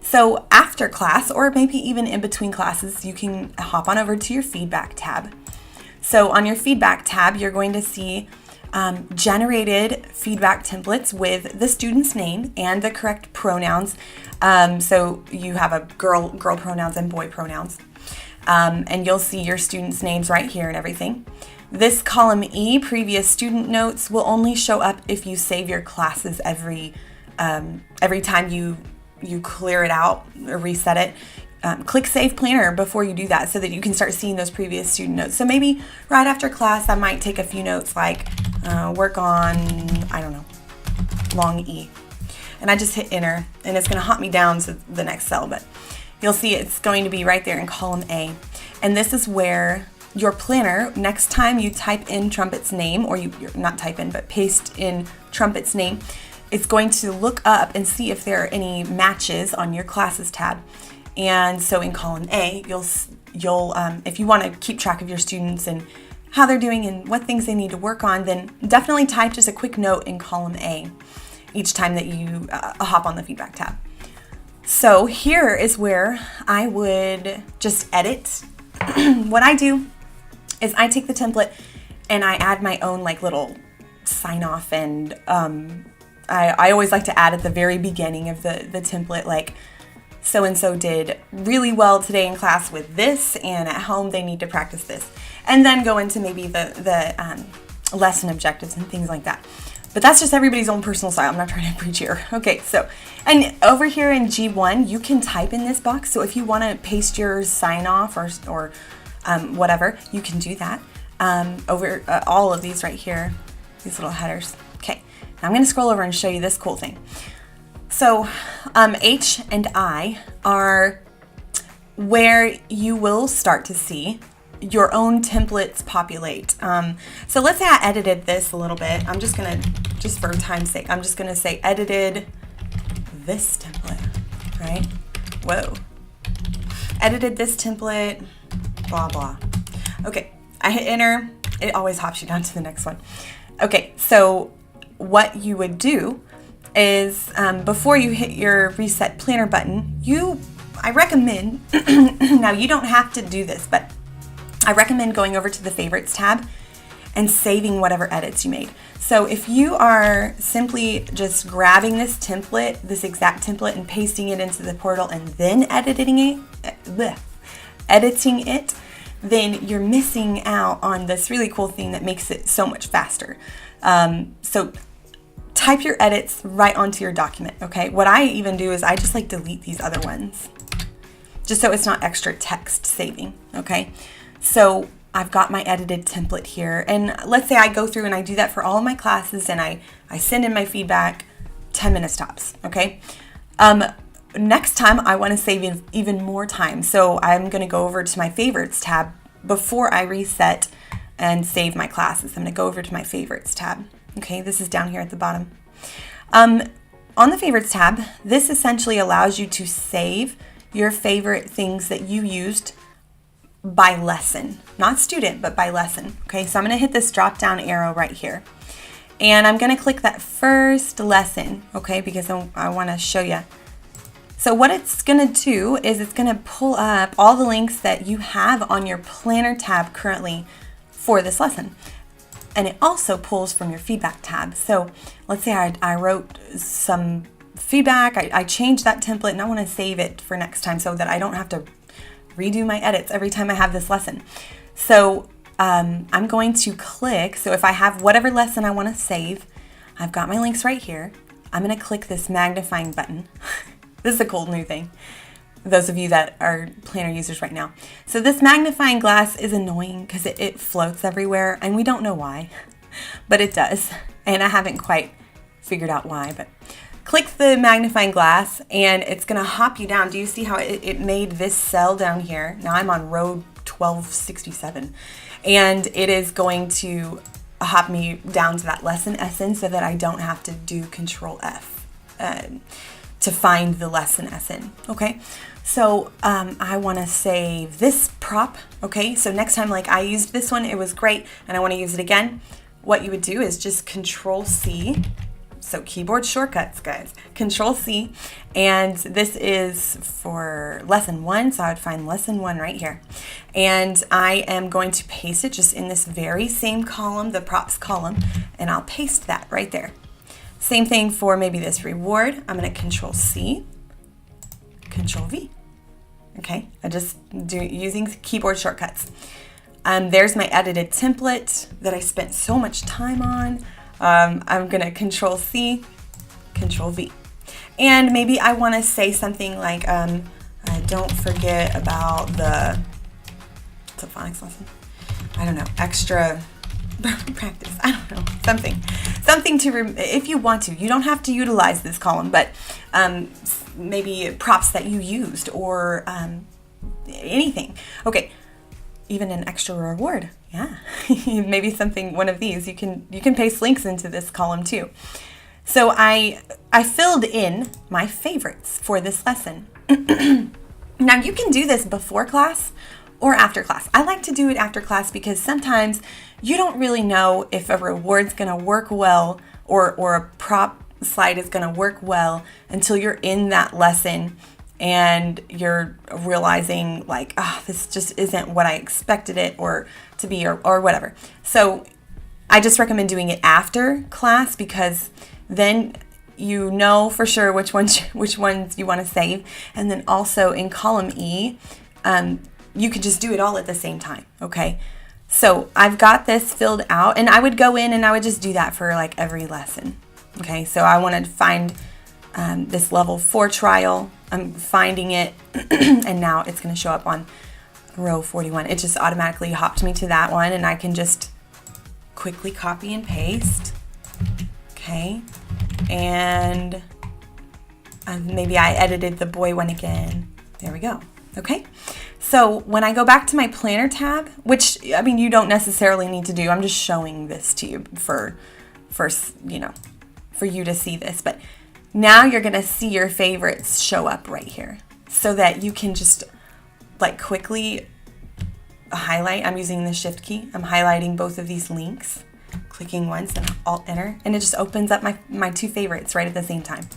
So after class, or maybe even in between classes, you can hop on over to your feedback tab. So on your feedback tab, you're going to see generated feedback templates with the student's name and the correct pronouns. So you have a girl pronouns and boy pronouns. And you'll see your students' names right here and everything. This column E, previous student notes, will only show up if you save your classes every time you clear it out or reset it. Click Save Planner before you do that so that you can start seeing those previous student notes. So maybe right after class, I might take a few notes like work on, I don't know, long E. And I just hit enter and it's going to hop me down to the next cell, but you'll see it's going to be right there in column A. And this is where your planner, next time you type in Trumpet's name, or you're not type in, but paste in Trumpet's name, it's going to look up and see if there are any matches on your classes tab. And so in column A, you'll if you want to keep track of your students and how they're doing and what things they need to work on, then definitely type just a quick note in column A each time that you hop on the feedback tab. So here is where I would just edit. What I do is I take the template and I add my own like little sign off, and I always like to add at the very beginning of the template, like so-and-so did really well today in class with this, and at home they need to practice this. And then go into maybe the lesson objectives and things like that. But that's just everybody's own personal style. I'm not trying to preach here. Okay, so, and over here in G1, you can type in this box. So if you want to paste your sign off or whatever, you can do that over all of these right here, these little headers. Okay, now I'm going to scroll over and show you this cool thing. So H and I are where you will start to see your own templates populate. So let's say I edited this a little bit. I'm just gonna, just for time's sake, I'm just gonna say edited this template, right? Whoa. Edited this template, blah, blah. Okay, I hit enter. It always hops you down to the next one. Okay, so what you would do is before you hit your reset planner button, I recommend, now you don't have to do this, but I recommend going over to the favorites tab and saving whatever edits you made. So if you are simply just grabbing this template, this exact template, and pasting it into the portal and then editing it, then you're missing out on this really cool thing that makes it so much faster. So type your edits right onto your document, okay? What I even do is I just like delete these other ones, just so it's not extra text saving, okay? So I've got my edited template here, and let's say I go through and I do that for all of my classes, and I send in my feedback, 10 minutes tops, okay? Next time I want to save even more time, so I'm going to go over to my favorites tab before I reset and save my classes. I'm going to go over to my favorites tab, okay? This is down here at the bottom. On the favorites tab, this essentially allows you to save your favorite things that you used by lesson, not student, but by lesson. Okay, so I'm going to hit this drop down arrow right here, and I'm going to click that first lesson, okay, because I want to show you. So what it's going to do is it's going to pull up all the links that you have on your planner tab currently for this lesson. And it also pulls from your feedback tab. So let's say I wrote some feedback, I changed that template, and I want to save it for next time so that I don't have to redo my edits every time I have this lesson. So I'm going to click, so if I have whatever lesson I want to save, I've got my links right here. I'm going to click this magnifying button. This is a cool new thing, those of you that are planner users right now. So this magnifying glass is annoying because it floats everywhere, and we don't know why, but it does. And I haven't quite figured out why, but click the magnifying glass and it's going to hop you down. Do you see how it made this cell down here? Now I'm on row 1267, and it is going to hop me down to that lesson essence so that I don't have to do Control F to find the lesson essence. Okay, so I want to save this prop. Okay, so next time, like I used this one, it was great, and I want to use it again. What you would do is just Control C So keyboard shortcuts, guys. Control C, and this is for lesson 1, so I would find lesson 1 right here. And I am going to paste it just in this very same column, the props column, and I'll paste that right there. Same thing for maybe this reward. I'm going to Control C, Control V. Okay, I just do using keyboard shortcuts. There's my edited template that I spent so much time on. I'm going to Control C, Control V. And maybe I want to say something like, don't forget about it's a phonics lesson. I don't know, extra practice. I don't know, something to, if you want to. You don't have to utilize this column, but maybe props that you used or anything. Okay. Even an extra reward, yeah. Maybe something, one of these. You can paste links into this column too. So I filled in my favorites for this lesson. Now you can do this before class or after class. I like to do it after class because sometimes you don't really know if a reward's gonna work well or a prop slide is gonna work well until you're in that lesson and you're realizing like, this just isn't what I expected it or to be or whatever. So I just recommend doing it after class because then you know for sure which ones you want to save. And then also in column E, you could just do it all at the same time, okay? So I've got this filled out, and I would go in and I would just do that for like every lesson, okay? So I wanted to find this level 4 trial. I'm finding it, and now it's going to show up on row 41. It just automatically hopped me to that one, and I can just quickly copy and paste. Okay, and maybe I edited the boy one again. There we go. Okay, so when I go back to my planner tab, which, I mean, you don't necessarily need to do, I'm just showing this to you for you to see this, but now you're going to see your favorites show up right here so that you can just like quickly highlight. I'm using the shift key. I'm highlighting both of these links, clicking once and Alt Enter, and it just opens up my 2 favorites right at the same time.